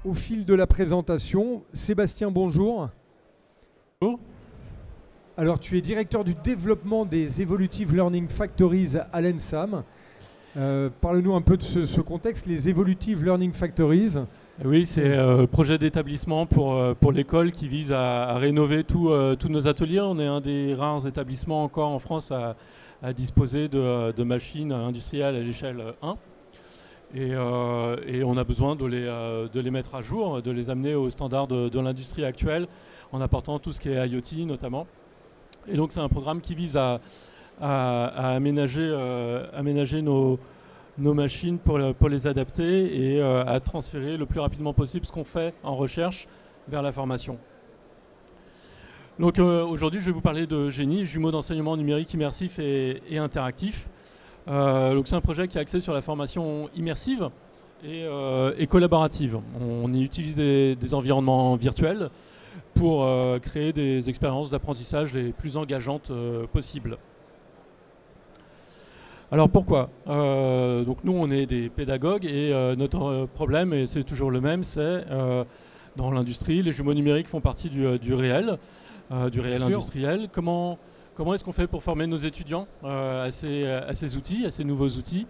au fil de la présentation. Sébastien, bonjour. Bonjour. Alors, tu es directeur du développement des Evolutive Learning Factories à l'ENSAM. Parle-nous un peu de ce contexte, les Evolutive Learning Factories. Oui, c'est un projet d'établissement pour l'école qui vise à rénover tous nos ateliers. On est un des rares établissements encore en France à disposer de machines industrielles à l'échelle 1. Et on a besoin de les mettre à jour, de les amener aux standards de l'industrie actuelle en apportant tout ce qui est IoT notamment. Et donc c'est un programme qui vise à aménager nos machines pour les adapter et à transférer le plus rapidement possible ce qu'on fait en recherche vers la formation. Donc aujourd'hui, je vais vous parler de Génie, jumeaux d'enseignement numérique immersif et interactif. Donc c'est un projet qui est axé sur la formation immersive et collaborative. On y utilise des environnements virtuels pour créer des expériences d'apprentissage les plus engageantes possibles. Alors pourquoi donc nous on est des pédagogues et notre problème, et c'est toujours le même, c'est dans l'industrie, les jumeaux numériques font partie du réel industriel. Comment est-ce qu'on fait pour former nos étudiants à ces outils, à ces nouveaux outils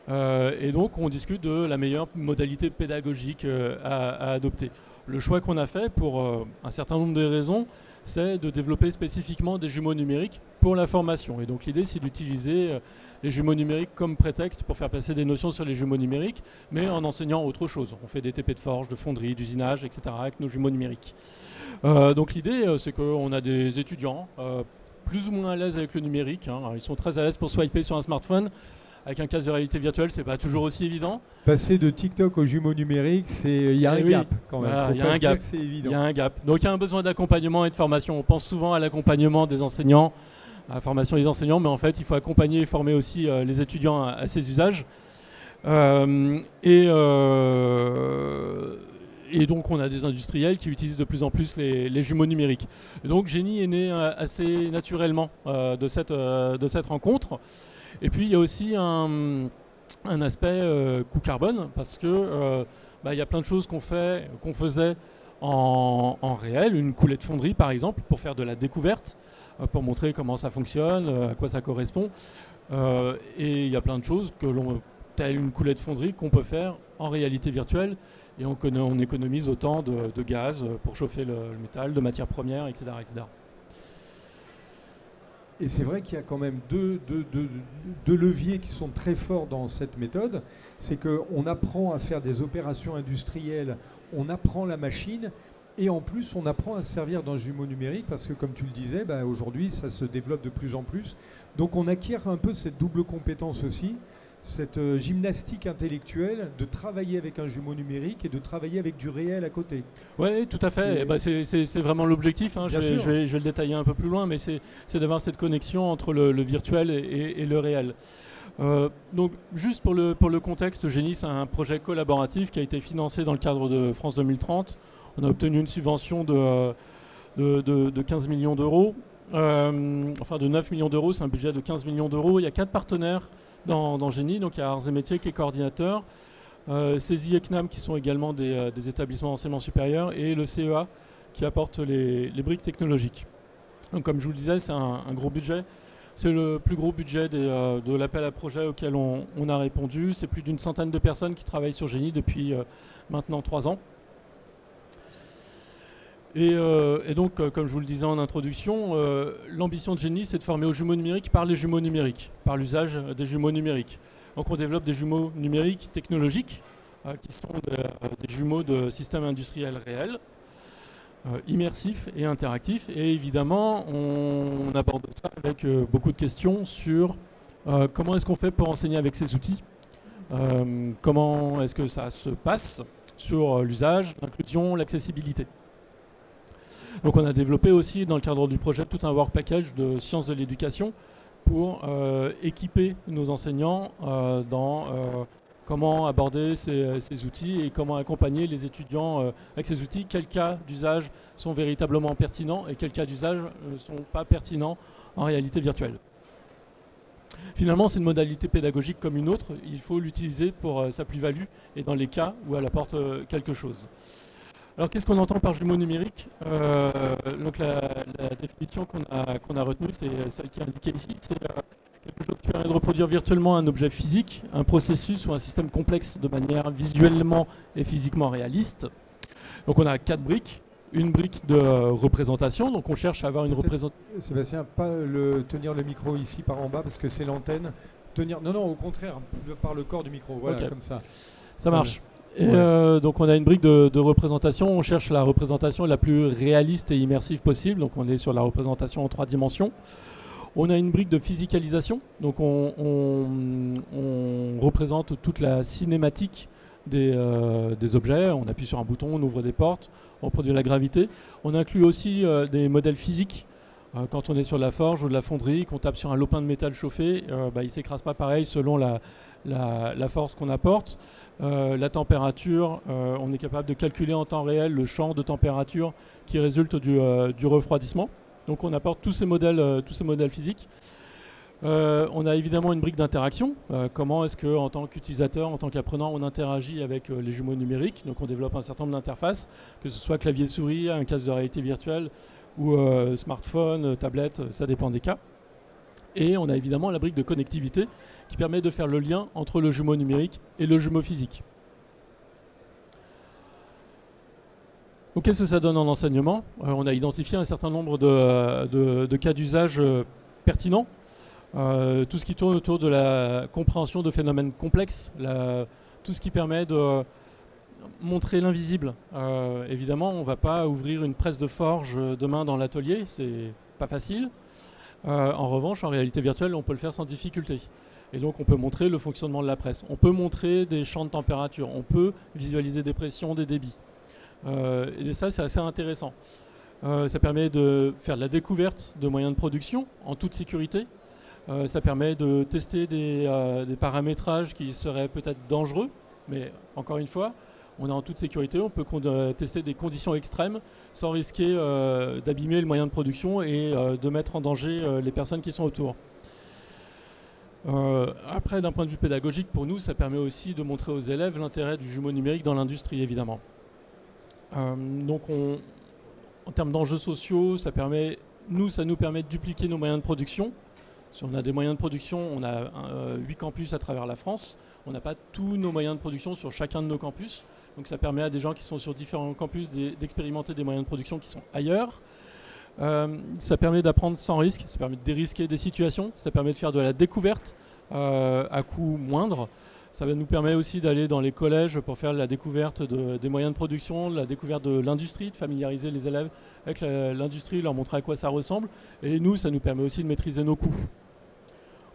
et donc on discute de la meilleure modalité pédagogique à adopter. Le choix qu'on a fait pour un certain nombre de raisons, c'est de développer spécifiquement des jumeaux numériques pour la formation. Et donc l'idée, c'est d'utiliser les jumeaux numériques comme prétexte pour faire passer des notions sur les jumeaux numériques, mais en enseignant autre chose. On fait des TP de forge, de fonderie, d'usinage, etc. avec nos jumeaux numériques. Donc l'idée, c'est qu'on a des étudiants plus ou moins à l'aise avec le numérique. Ils sont très à l'aise pour swiper sur un smartphone. Avec un casque de réalité virtuelle, c'est pas toujours aussi évident. Passer de TikTok aux jumeaux numériques, il y a un gap quand même. Voilà, il y a un gap. C'est évident. Il y a un gap. Donc il y a un besoin d'accompagnement et de formation. On pense souvent à l'accompagnement des enseignants, à la formation des enseignants, mais en fait, il faut accompagner et former aussi les étudiants à ces usages. Et donc on a des industriels qui utilisent de plus en plus les jumeaux numériques. Et donc Génie est né assez naturellement de cette rencontre. Et puis il y a aussi un aspect coût carbone, parce que il y a plein de choses qu'on faisait en réel, une coulée de fonderie par exemple, pour faire de la découverte, pour montrer comment ça fonctionne, à quoi ça correspond. Et il y a plein de choses telle une coulée de fonderie qu'on peut faire en réalité virtuelle, et on économise autant de gaz pour chauffer le métal, de matières premières, etc. etc. Et c'est vrai qu'il y a quand même deux leviers qui sont très forts dans cette méthode. C'est qu'on apprend à faire des opérations industrielles, on apprend la machine, et en plus on apprend à se servir d'un jumeau numérique, parce que comme tu le disais, aujourd'hui ça se développe de plus en plus. Donc on acquiert un peu cette double compétence aussi, cette gymnastique intellectuelle de travailler avec un jumeau numérique et de travailler avec du réel à côté. Oui, tout à fait. C'est vraiment l'objectif. Je vais le détailler un peu plus loin, mais c'est d'avoir cette connexion entre le virtuel et le réel. Donc, juste pour le contexte, Génie, c'est un projet collaboratif qui a été financé dans le cadre de France 2030. On a obtenu une subvention de 15 millions d'euros, enfin de 9 millions d'euros, c'est un budget de 15 millions d'euros. Il y a 4 partenaires dans Génie, donc il y a Arts et Métiers qui est coordinateur, CESI et CNAM qui sont également des établissements d'enseignement supérieur, et le CEA qui apporte les briques technologiques. Donc comme je vous le disais, c'est un gros budget. C'est le plus gros budget de l'appel à projet auquel on a répondu. C'est plus d'une centaine de personnes qui travaillent sur Génie depuis maintenant 3 ans. Et donc, comme je vous le disais en introduction, l'ambition de Génie, c'est de former aux jumeaux numériques par les jumeaux numériques, par l'usage des jumeaux numériques. Donc on développe des jumeaux numériques technologiques, qui sont des jumeaux de systèmes industriels réels, immersifs et interactifs. Et évidemment, on aborde ça avec beaucoup de questions sur comment est-ce qu'on fait pour enseigner avec ces outils, comment est-ce que ça se passe sur l'usage, l'inclusion, l'accessibilité. Donc on a développé aussi dans le cadre du projet tout un work package de sciences de l'éducation pour équiper nos enseignants dans comment aborder ces outils et comment accompagner les étudiants avec ces outils, quels cas d'usage sont véritablement pertinents et quels cas d'usage ne sont pas pertinents en réalité virtuelle. finalement, c'est une modalité pédagogique comme une autre. Il faut l'utiliser pour sa plus-value et dans les cas où elle apporte quelque chose. Alors, qu'est-ce qu'on entend par jumeau numérique? Donc, la définition qu'on a retenue, c'est celle qui est indiquée ici. C'est quelque chose qui permet de reproduire virtuellement un objet physique, un processus ou un système complexe de manière visuellement et physiquement réaliste. Donc, on a 4 briques. Une brique de représentation, donc on cherche à avoir une représentation. Sébastien, pas tenir le micro ici par en bas parce que c'est l'antenne. Non, au contraire, par le corps du micro, voilà, Okay. comme ça. Ça marche. Et Ouais. donc on a une brique de représentation, on cherche la représentation la plus réaliste et immersive possible, donc on est sur la représentation en 3 dimensions. On a une brique de physicalisation, donc on représente toute la cinématique des objets, on appuie sur un bouton, on ouvre des portes, on produit la gravité. On inclut aussi des modèles physiques. Quand on est sur de la forge ou de la fonderie, qu'on tape sur un lopin de métal chauffé, il ne s'écrase pas pareil selon la force qu'on apporte. La température, on est capable de calculer en temps réel le champ de température qui résulte du refroidissement. Donc on apporte tous ces modèles physiques. On a évidemment une brique d'interaction. Comment est-ce qu'en tant qu'utilisateur, en tant qu'apprenant, on interagit avec les jumeaux numériques. Donc on développe un certain nombre d'interfaces, que ce soit clavier-souris, un casque de réalité virtuelle ou smartphone, tablette, ça dépend des cas. Et on a évidemment la brique de connectivité qui permet de faire le lien entre le jumeau numérique et le jumeau physique. Donc qu'est-ce que ça donne en enseignement? On a identifié un certain nombre de cas d'usage pertinents. Tout ce qui tourne autour de la compréhension de phénomènes complexes, tout ce qui permet de montrer l'invisible. Évidemment, on ne va pas ouvrir une presse de forge demain dans l'atelier, c'est pas facile. En revanche, en réalité virtuelle, on peut le faire sans difficulté. Et donc, on peut montrer le fonctionnement de la presse. On peut montrer des champs de température. On peut visualiser des pressions, des débits. Et ça, c'est assez intéressant. Ça permet de faire de la découverte de moyens de production en toute sécurité. Ça permet de tester des paramétrages qui seraient peut-être dangereux, mais encore une fois, on est en toute sécurité, on peut tester des conditions extrêmes sans risquer d'abîmer le moyen de production et de mettre en danger les personnes qui sont autour. Après, d'un point de vue pédagogique, pour nous, ça permet aussi de montrer aux élèves l'intérêt du jumeau numérique dans l'industrie, évidemment. Donc, en termes d'enjeux sociaux, ça nous permet de dupliquer nos moyens de production. Si on a des moyens de production, on a 8 campus à travers la France. On n'a pas tous nos moyens de production sur chacun de nos campus. Donc ça permet à des gens qui sont sur différents campus d'expérimenter des moyens de production qui sont ailleurs. Ça permet d'apprendre sans risque, ça permet de dérisquer des situations, ça permet de faire de la découverte à coût moindre. Ça nous permet aussi d'aller dans les collèges pour faire la découverte des moyens de production, la découverte de l'industrie, de familiariser les élèves avec l'industrie, leur montrer à quoi ça ressemble. Et nous, ça nous permet aussi de maîtriser nos coûts.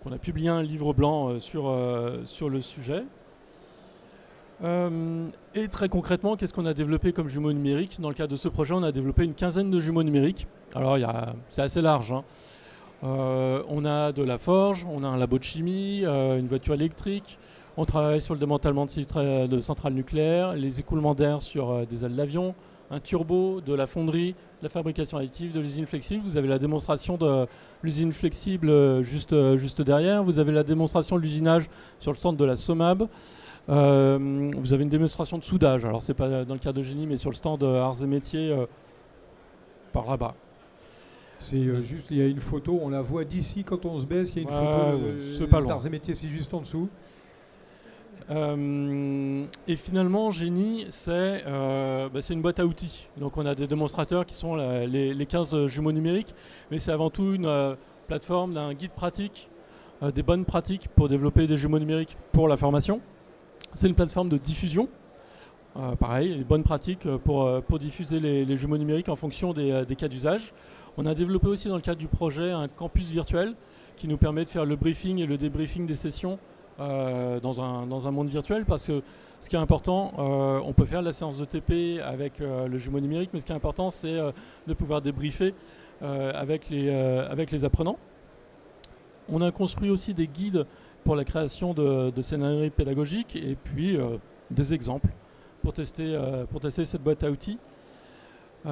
On a publié un livre blanc sur le sujet. Et très concrètement, qu'est-ce qu'on a développé comme jumeaux numériques? Dans le cadre de ce projet, on a développé une quinzaine de jumeaux numériques. Alors, c'est assez large, hein. On a de la forge, on a un labo de chimie, une voiture électrique. On travaille sur le démantèlement de centrales nucléaires, les écoulements d'air sur des ailes d'avion, un turbo, de la fonderie, de la fabrication additive, de l'usine flexible. Vous avez la démonstration de l'usine flexible juste derrière. Vous avez la démonstration de l'usinage sur le centre de la SOMAB. Vous avez une démonstration de soudage. Alors, c'est pas dans le cadre de génie, mais sur le stand Arts et Métiers, par là-bas. C'est juste, il y a une photo, on la voit d'ici quand on se baisse, il y a une photo c'est pas loin. Arts et Métiers, c'est juste en dessous. Et finalement, Génie, c'est une boîte à outils. Donc on a des démonstrateurs qui sont les 15 jumeaux numériques, mais c'est avant tout une plateforme d'un guide pratique, des bonnes pratiques pour développer des jumeaux numériques pour la formation. C'est une plateforme de diffusion. Pareil, les bonnes pratiques pour diffuser les jumeaux numériques en fonction des cas d'usage. On a développé aussi dans le cadre du projet un campus virtuel qui nous permet de faire le briefing et le débriefing des sessions dans un monde virtuel, parce que ce qui est important, on peut faire la séance de TP avec le jumeau numérique, mais ce qui est important, c'est de pouvoir débriefer avec les apprenants. On a construit aussi des guides pour la création de scénarios pédagogiques et puis des exemples pour tester cette boîte à outils.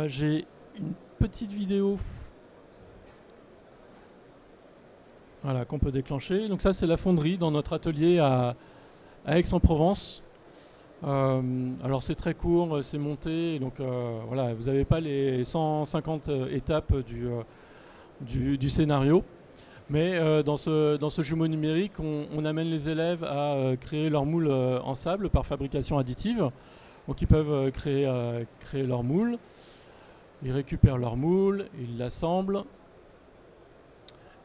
J'ai une petite vidéo. voilà, qu'on peut déclencher. Donc ça, c'est la fonderie dans notre atelier à Aix-en-Provence. Alors c'est très court, c'est monté, donc voilà, vous n'avez pas les 150 étapes du scénario. Mais dans ce jumeau numérique, on amène les élèves à créer leur moule en sable par fabrication additive. Donc ils peuvent créer leur moule, ils récupèrent leur moule, ils l'assemblent.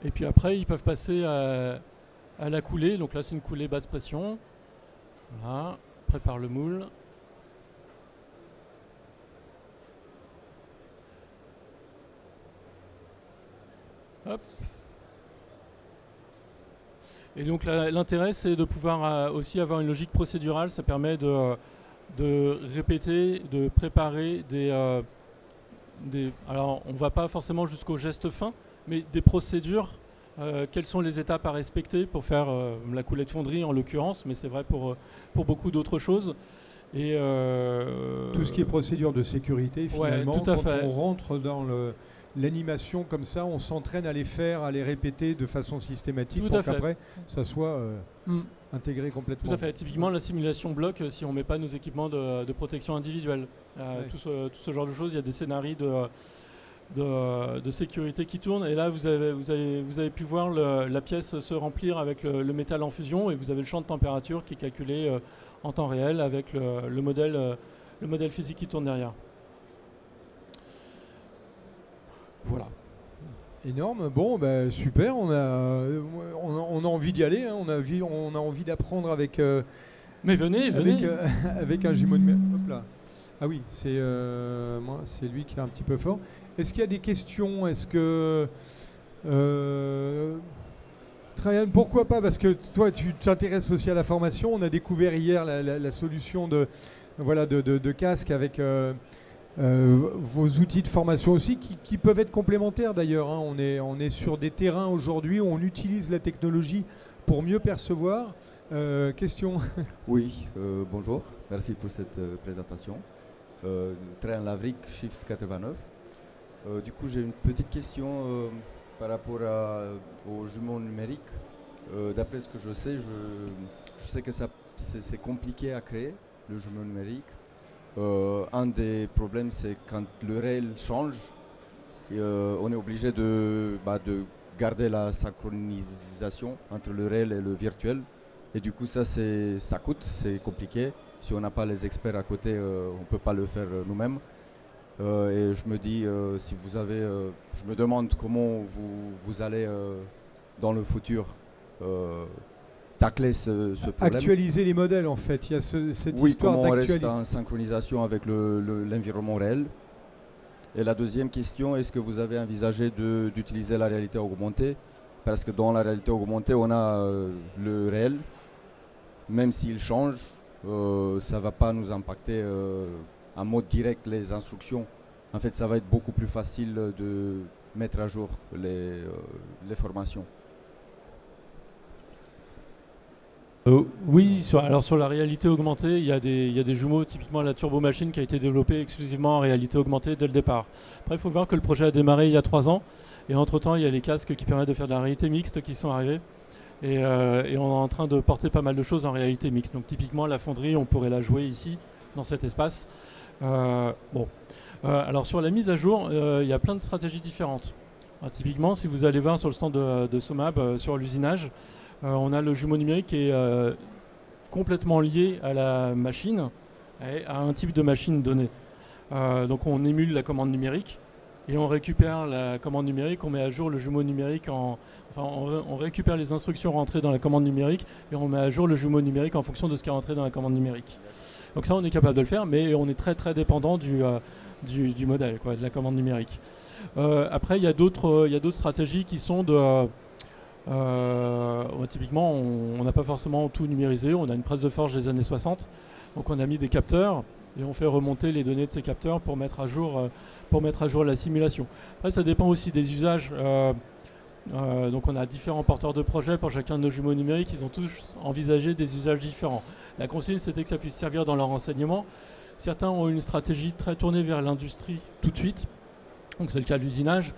Et puis après, ils peuvent passer à la coulée. Donc là, c'est une coulée basse pression. Voilà, prépare le moule. Hop. Et donc l'intérêt, c'est de pouvoir aussi avoir une logique procédurale. Ça permet de répéter, de préparer alors on ne va pas forcément jusqu'au geste fin, mais des procédures. Quelles sont les étapes à respecter pour faire la coulée de fonderie en l'occurrence, mais c'est vrai pour beaucoup d'autres choses. Et tout ce qui est procédure de sécurité, finalement, ouais, tout à quand fait. on rentre dans l'animation comme ça, on s'entraîne à les faire, à les répéter de façon systématique tout pour à fait. qu'après ça soit intégré complètement. Tout à fait. Typiquement, la simulation bloc, si on ne met pas nos équipements de protection individuelle, Ouais. tout ce genre de choses, il y a des scénarios de sécurité qui tournent. Et là, vous avez pu voir la pièce se remplir avec le métal en fusion, et vous avez le champ de température qui est calculé en temps réel avec le modèle physique qui tourne derrière. Voilà. Énorme. Bon, bah, super. On a envie d'y aller. Hein. On a envie d'apprendre avec. Mais venez. Avec un jumeau numérique. Hop là. Ah oui, c'est lui qui est un petit peu fort. Est-ce qu'il y a des questions? Est-ce que Trajan, pourquoi pas? Parce que toi, tu t'intéresses aussi à la formation. On a découvert hier la solution de casque avec vos outils de formation aussi, qui peuvent être complémentaires d'ailleurs. Hein. On est sur des terrains aujourd'hui où on utilise la technologie pour mieux percevoir. Question? Oui, bonjour. Merci pour cette présentation. Trajan Lavric, Shift 89. Du coup, j'ai une petite question par rapport au jumeau numérique. D'après ce que je sais, je sais que c'est compliqué à créer, le jumeau numérique. Un des problèmes, c'est quand le réel change, on est obligé de garder la synchronisation entre le réel et le virtuel. Et du coup, ça coûte, c'est compliqué. Si on n'a pas les experts à côté, on ne peut pas le faire nous-mêmes. Et je me dis, si vous avez, je me demande comment vous allez dans le futur tacler ce problème. Actualiser les modèles, en fait. Il y a cette oui, histoire comment on reste d'actualiser. en synchronisation avec l'environnement réel. Et la deuxième question, est-ce que vous avez envisagé d'utiliser la réalité augmentée? Parce que dans la réalité augmentée, on a le réel. Même s'il change, ça ne va pas nous impacter en mode direct les instructions. En fait, ça va être beaucoup plus facile de mettre à jour les formations. Oui, sur la réalité augmentée, il y a des jumeaux, typiquement la Turbo Machine qui a été développée exclusivement en réalité augmentée dès le départ. Après, il faut voir que le projet a démarré il y a 3 ans, et entre-temps, il y a les casques qui permettent de faire de la réalité mixte qui sont arrivés, et on est en train de porter pas mal de choses en réalité mixte. Donc typiquement, la fonderie, on pourrait la jouer ici, dans cet espace. Alors sur la mise à jour, il y a plein de stratégies différentes. Alors, typiquement, si vous allez voir sur le stand de SOMAB, sur l'usinage, on a le jumeau numérique qui est complètement lié à la machine, à un type de machine donnée. Donc on émule la commande numérique et on récupère la commande numérique, on met à jour le jumeau numérique, on récupère les instructions rentrées dans la commande numérique et on met à jour le jumeau numérique en fonction de ce qui est rentré dans la commande numérique. Donc ça, on est capable de le faire, mais on est très très dépendant du modèle, de la commande numérique. Après, il y a d'autres stratégies qui sont typiquement, on n'a pas forcément tout numérisé. On a une presse de forge des années 60, donc on a mis des capteurs et on fait remonter les données de ces capteurs pour mettre à jour la simulation. Après, ça dépend aussi des usages. Donc on a différents porteurs de projets pour chacun de nos jumeaux numériques. Ils ont tous envisagé des usages différents. La consigne, c'était que ça puisse servir dans leur enseignement. Certains ont une stratégie très tournée vers l'industrie tout de suite. Donc c'est le cas de l'usinage.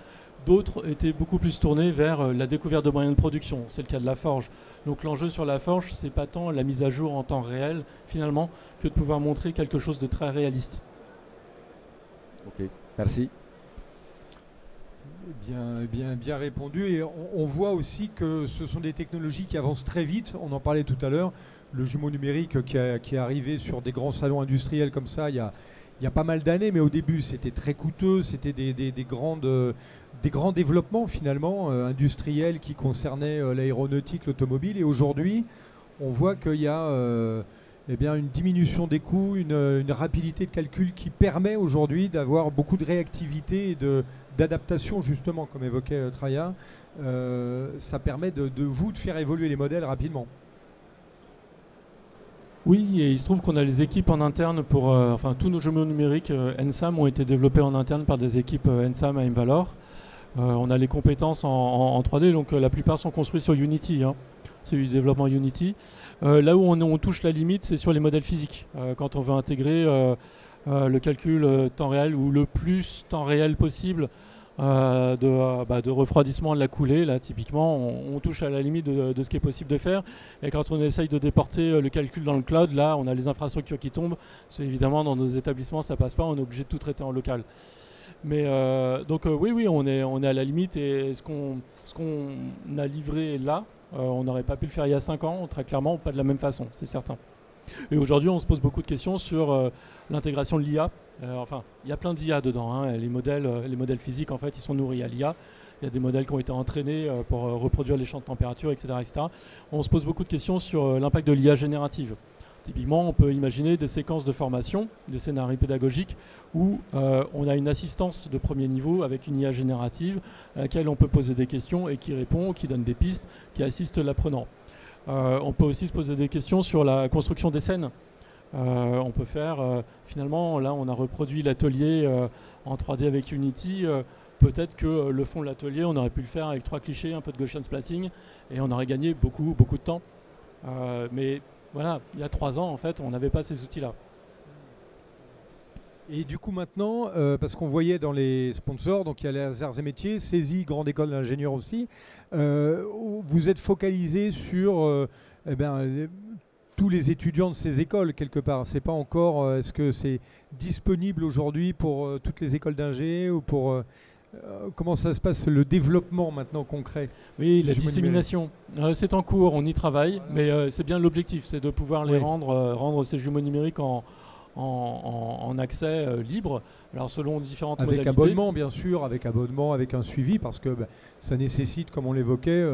D'autres étaient beaucoup plus tournés vers la découverte de moyens de production. C'est le cas de la forge. Donc l'enjeu sur la forge, c'est pas tant la mise à jour en temps réel, finalement, que de pouvoir montrer quelque chose de très réaliste. Ok, merci. Bien répondu. Et on voit aussi que ce sont des technologies qui avancent très vite. On en parlait tout à l'heure. Le jumeau numérique qui est arrivé sur des grands salons industriels comme ça il y a pas mal d'années, mais au début c'était très coûteux, c'était des grands développements finalement industriels qui concernaient l'aéronautique, l'automobile. Et aujourd'hui, on voit qu'il y a une diminution des coûts, une rapidité de calcul qui permet aujourd'hui d'avoir beaucoup de réactivité et d'adaptation, justement, comme évoquait Traya. Ça permet de faire évoluer les modèles rapidement. Oui, et il se trouve qu'on a les équipes en interne pour... tous nos jumeaux numériques NSAM ont été développés en interne par des équipes NSAM à Invalor. On a les compétences en 3D, donc la plupart sont construits sur Unity. C'est du développement Unity. Là où on touche la limite, c'est sur les modèles physiques. Quand on veut intégrer le calcul temps réel ou le plus temps réel possible de refroidissement de la coulée, là typiquement on touche à la limite de ce qui est possible de faire. Et quand on essaye de déporter le calcul dans le cloud, là on a les infrastructures qui tombent. C'est évidemment dans nos établissements ça passe pas, on est obligé de tout traiter en local. Mais oui, on est à la limite, et ce qu'on a livré là, on n'aurait pas pu le faire il y a 5 ans, très clairement, pas de la même façon, c'est certain. Et aujourd'hui, on se pose beaucoup de questions sur l'intégration de l'IA. Il y a plein d'IA dedans. Les modèles physiques, en fait, ils sont nourris à l'IA. Il y a des modèles qui ont été entraînés pour reproduire les champs de température, etc., etc. On se pose beaucoup de questions sur l'impact de l'IA générative. Typiquement, on peut imaginer des séquences de formation, des scénarios pédagogiques où on a une assistance de premier niveau avec une IA générative à laquelle on peut poser des questions et qui répond, qui donne des pistes, qui assiste l'apprenant. On peut aussi se poser des questions sur la construction des scènes. On peut faire, finalement, là on a reproduit l'atelier en 3D avec Unity. Peut-être que le fond de l'atelier, on aurait pu le faire avec 3 clichés, un peu de Gaussian splatting, et on aurait gagné beaucoup de temps. Mais voilà, il y a 3 ans, en fait, on n'avait pas ces outils-là. Et du coup maintenant, parce qu'on voyait dans les sponsors, donc il y a les arts et métiers, CESI, Grande École d'ingénieurs aussi, vous êtes focalisé sur tous les étudiants de ces écoles quelque part. C'est pas encore, est-ce que c'est disponible aujourd'hui pour toutes les écoles d'ingé ou pour... comment ça se passe, le développement maintenant concret? Oui, la dissémination, c'est en cours, on y travaille, mais c'est bien l'objectif, c'est de pouvoir les rendre ces jumeaux numériques en accès libre, alors selon différentes modalités. Avec abonnement bien sûr, avec un suivi, parce que ça nécessite, comme on l'évoquait,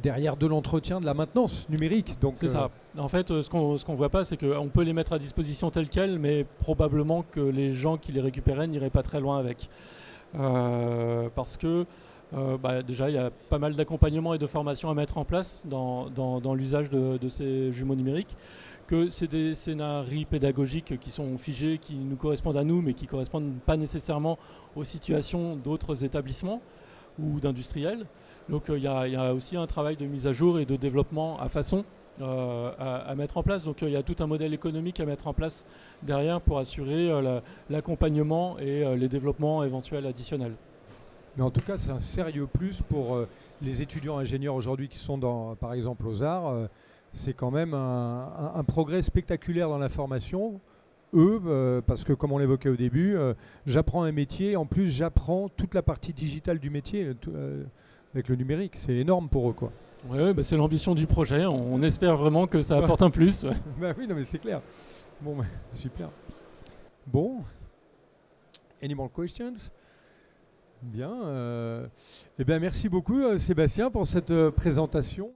derrière de l'entretien, de la maintenance numérique. C'est ça. En fait, ce qu'on voit pas, c'est qu'on peut les mettre à disposition tels quels, mais probablement que les gens qui les récupéraient n'iraient pas très loin avec. Parce que déjà il y a pas mal d'accompagnement et de formation à mettre en place dans l'usage de ces jumeaux numériques, que c'est des scénarios pédagogiques qui sont figés, qui nous correspondent à nous, mais qui ne correspondent pas nécessairement aux situations d'autres établissements ou d'industriels. Donc il y a aussi un travail de mise à jour et de développement à façon à mettre en place. Donc il y a tout un modèle économique à mettre en place derrière pour assurer l'accompagnement et les développements éventuels additionnels. Mais en tout cas, c'est un sérieux plus pour les étudiants ingénieurs aujourd'hui qui sont par exemple aux arts. C'est quand même un progrès spectaculaire dans la formation. Parce que comme on l'évoquait au début, j'apprends un métier, en plus j'apprends toute la partie digitale du métier avec le numérique. C'est énorme pour eux, quoi. Oui, c'est l'ambition du projet. On espère vraiment que ça apporte un plus. Oui, non, mais c'est clair. Bon, super. Bon. Any more questions? Bien. Merci beaucoup, Sébastien, pour cette présentation.